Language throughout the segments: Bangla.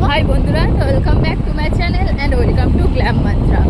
হাই বন্ধুরা, welcome back to my channel and welcome to glam মাত্রা।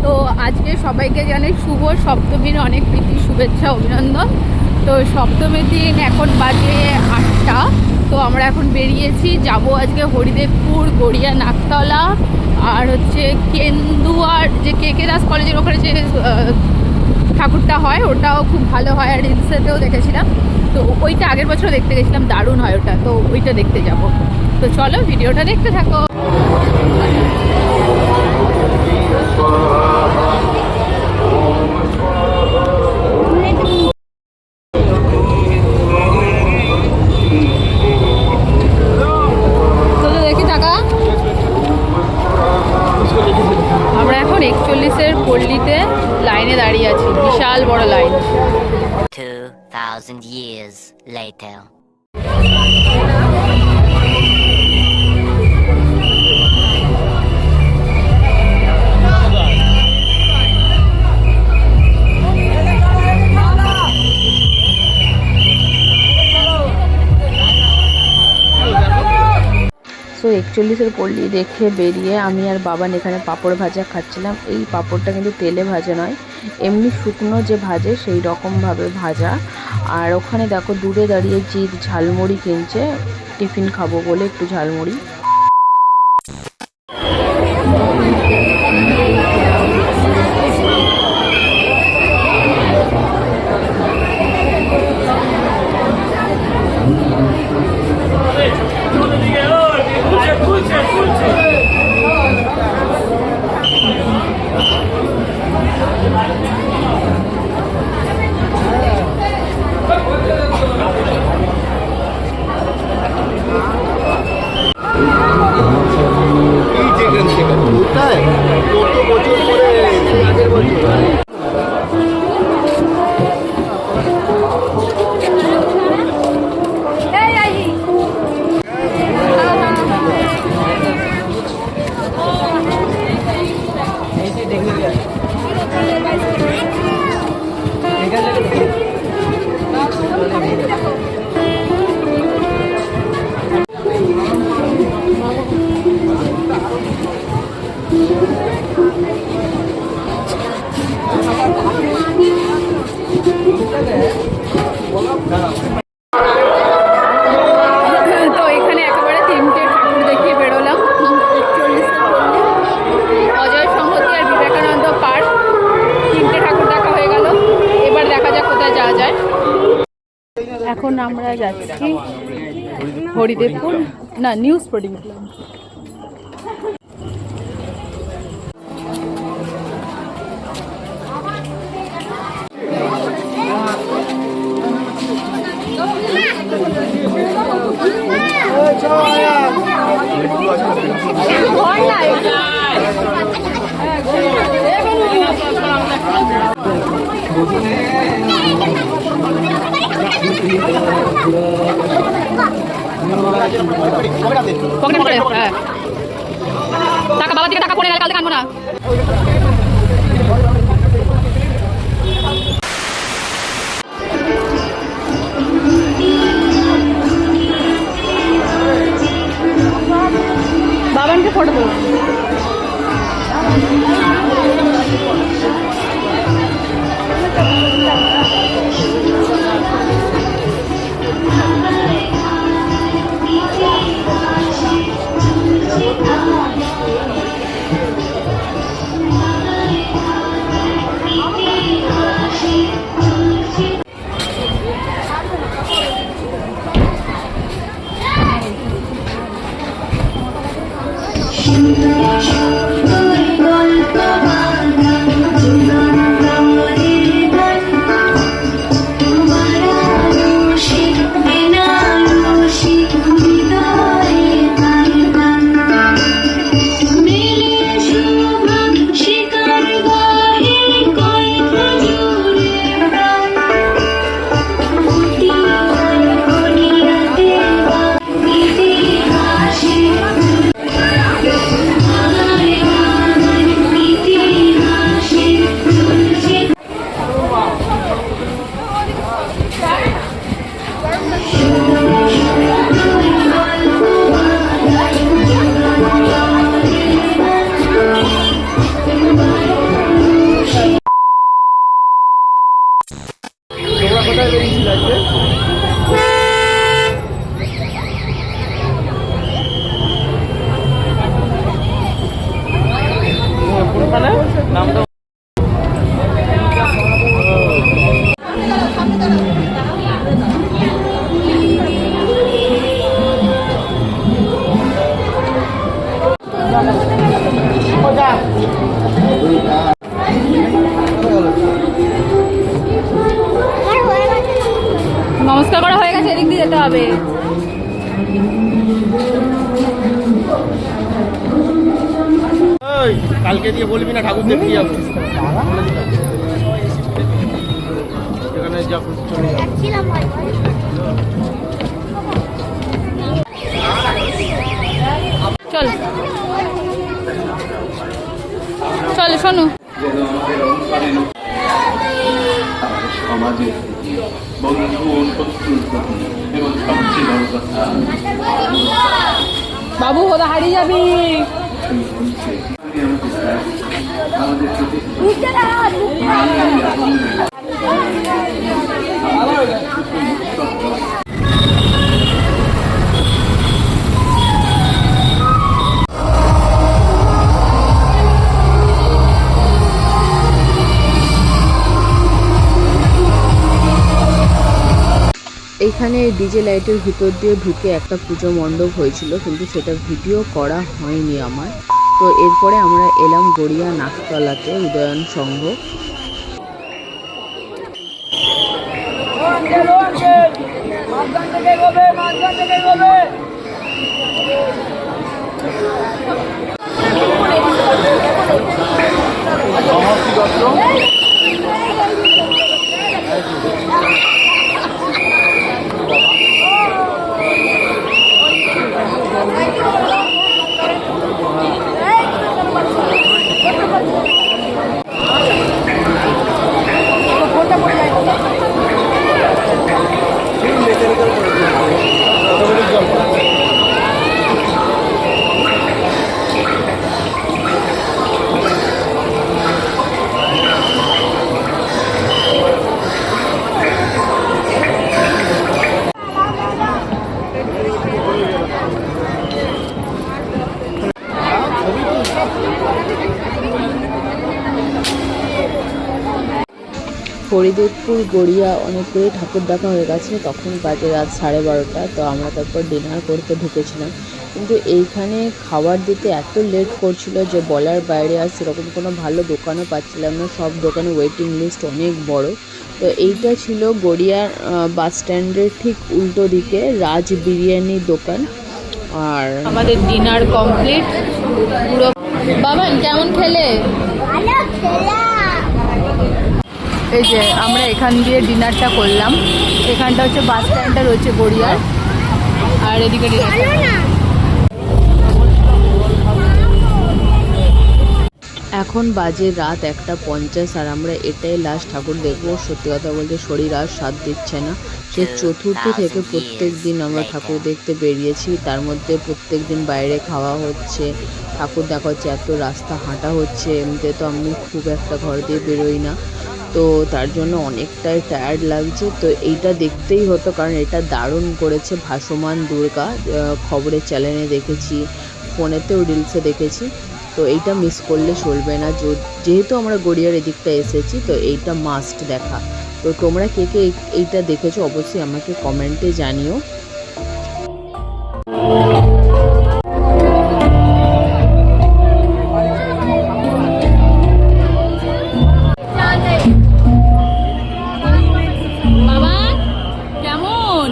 তো আজকে সবাইকে জানাই শুভ সপ্তমীর অনেক প্রীতি, শুভেচ্ছা, অভিনন্দন। তো সপ্তমীর দিন এখন বাজে 8টা। তো আমরা এখন বেরিয়েছি, যাব আজকে হরিদেবপুর, গড়িয়া, নাকতলা আর হচ্ছে কেন্দুয়ার যে কে দাস কলেজের ওখানে যে ঠাকুরটা হয় ওটাও খুব ভালো হয়, আর রিলসেতেও দেখেছিলাম। তো ওইটা আগের বছর দেখতে গেছিলাম, দারুণ হয় ওটা, তো ওইটা দেখতে যাব। তো চলো ভিডিওটা দেখতে থাকো। দেখি টাকা, আমরা এখন 41-এর পল্লীতে লাইনে দাঁড়িয়ে আছি, বিশাল বড় লাইন। 2000 years later. তো 41-এর পল্লী দেখে বেরিয়ে আমি আর বাবান এখানে পাঁপড় ভাজা খাচ্ছিলাম। এই পাঁপড়টা কিন্তু তেলে ভাজা নয়, এমনি শুকনো যে ভাজে সেই রকমভাবে ভাজা। আর ওখানে দেখো দূরে দাঁড়িয়ে জিৎ ঝালমুড়ি কিনছে, টিফিন খাবো বলে একটু ঝালমুড়ি। তো এখানে একেবারে 3টে ঠাকুর দেখিয়ে বেরোলাম। 41-এর পল্লী, অজয় সংহতি আর বিবেকানন্দ পার্ক, 3টে ঠাকুর দেখা হয়ে গেল। এবার দেখা যাক কোথায় যাওয়া যায়। এখন আমরা যাচ্ছি হরিদেবপুর, না নিউ স্পোর্টিং ক্লাব। টাকা বাবার দিকে টাকা পড়ে গেলে কালকে আনবো না। বাবানকে ফটো দেবো। নমস্কার করা হয়ে গেছে, এদিক দিয়ে যেতে হবে। কালকে দিয়ে বলবি না ঠাকুর দেখতে যাবো এখানে যখন চলে যাবো। চল চল শোনো, সমাজের বন্ধু শত্রুর প্রতি এবং সবচেয়ে বড় কথা বাবু কোথা হারিয়ে যাবি? সেই মঞ্চে আমাদের প্রতি এইখানে ডিজে লাইটের ভিতর দিয়ে ঢুকে একটা পুজো মণ্ডপ হয়েছিল, কিন্তু সেটা ভিডিও করা হয়নি আমার। তো এরপরে আমরা এলাম গড়িয়া নাকতলাতে উদয়ন সংঘ। হরিদেবপুর গড়িয়া অনেকগুলি ঠাকুর দেখা হয়ে গেছে, তখন বাজে রাত 12:30। তো আমরা তারপর ডিনার করতে ঢুকেছিলাম, কিন্তু এইখানে খাবার দিতে এত লেট করছিল যে বলার বাইরে। আর সেরকম কোনো ভালো দোকানও পাচ্ছিলাম না, সব দোকানে ওয়েটিং লিস্ট অনেক বড়। তো এইটা ছিল গড়িয়ার বাস স্ট্যান্ডের ঠিক উল্টো দিকে রাজ বিরিয়ানির দোকান। আর আমাদের ডিনার কমপ্লিট পুরো। বাবা কেমন খেলে? এই যে আমরা এখান দিয়ে ডিনারটা করলাম। এখানটা হচ্ছে বাস স্ট্যান্ডটা রয়েছে গড়িয়ার, আর এদিকে এখন বাজে রাত 1:50 আর আমরা এটাই লাস্ট ঠাকুর দেখবো। সত্যি কথা বলতে শরীর আর সাথ দিচ্ছে না। সে চতুর্থী থেকে প্রত্যেক দিন আমরা ঠাকুর দেখতে বেরিয়েছি, তার মধ্যে প্রত্যেক দিন বাইরে খাওয়া হচ্ছে, ঠাকুর দেখা হচ্ছে, এত রাস্তা হাঁটা হচ্ছে। এমনিতে তো আমি খুব একটা ঘর দিয়ে বেরোই না, তো তার জন্য অনেকটাই টায়ার্ড লাগছে। তো এইটা দেখতেই হতো, কারণ এটা দারুণ করেছে ভাসমান দুর্গা। খবরের চ্যানেলে দেখেছি, ফোনেতেও রিলসে দেখেছি। তো এইটা মিস করলে চলবে না। যেহেতু আমরা গড়িয়ার এদিকটা এসেছি, তো এইটা মাস্ট দেখা। তো তোমরা কে কে এইটা দেখেছো অবশ্যই আমাকে কমেন্টে জানিও। বাবা কেমন?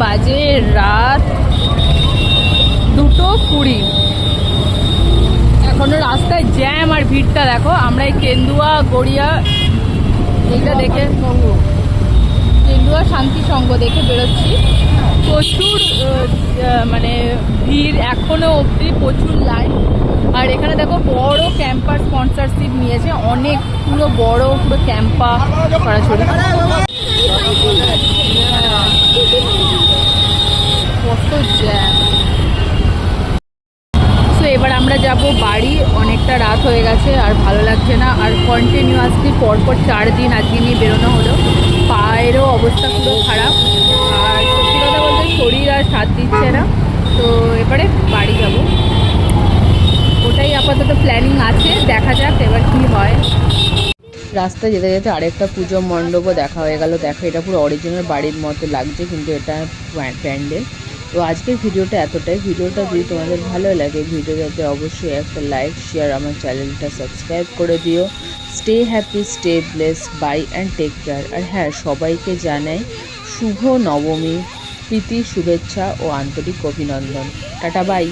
বাজে রাত 2:20। এখনো রাস্তায় জ্যাম আর ভিড়টা দেখো। আমরা এই কেন্দুয়া গড়িয়া এইটা দেখে, কেন্দুয়া শান্তি সংঘ দেখে বেরোচ্ছি। প্রচুর মানে ভিড় এখনো অবধি, প্রচুর লাইন। আর এখানে দেখো বড় ক্যাম্পার স্পন্সরশিপ নিয়েছে, অনেক পুরো বড় পুরো ক্যাম্পা ছড়াছড়ি। কত জ্যাম। তো এবার আমরা যাব বাড়ি, অনেকটা রাত হয়ে গেছে আর ভালো লাগছে না, আর কন্টিনিউয়াসলি পরপর 4 দিন আজকে নিয়ে বেরোনো হলো, পায়েরও অবস্থা পুরো খারাপ, আর সত্যি কথা বলতে শরীর আর সাথ দিচ্ছে না। তো এবারে বাড়ি যাব, ওটাই আপাতত প্ল্যানিং আছে, দেখা যাক এবার কি হয়। রাস্তায় যেতে যেতে আরেকটা পুজো মণ্ডপও দেখা হয়ে গেল। দেখো এটা পুরো অরিজিনাল বাড়ির মতো লাগছে, কিন্তু এটা প্যান্ডেল। তো আজকের ভিডিওটা এতটাই। ভিডিওটা যদি তোমাদের ভালো লাগে ভিডিওটাতে অবশ্যই একটা লাইক শেয়ার, আমার চ্যানেলটা সাবস্ক্রাইব করে দিও। Stay happy, stay bless, bye and take care. আর হ্যাঁ, সবাইকে জানাই শুভ নবমী, প্রীতি, শুভেচ্ছা ও আন্তরিক অভিনন্দন। Tata, by.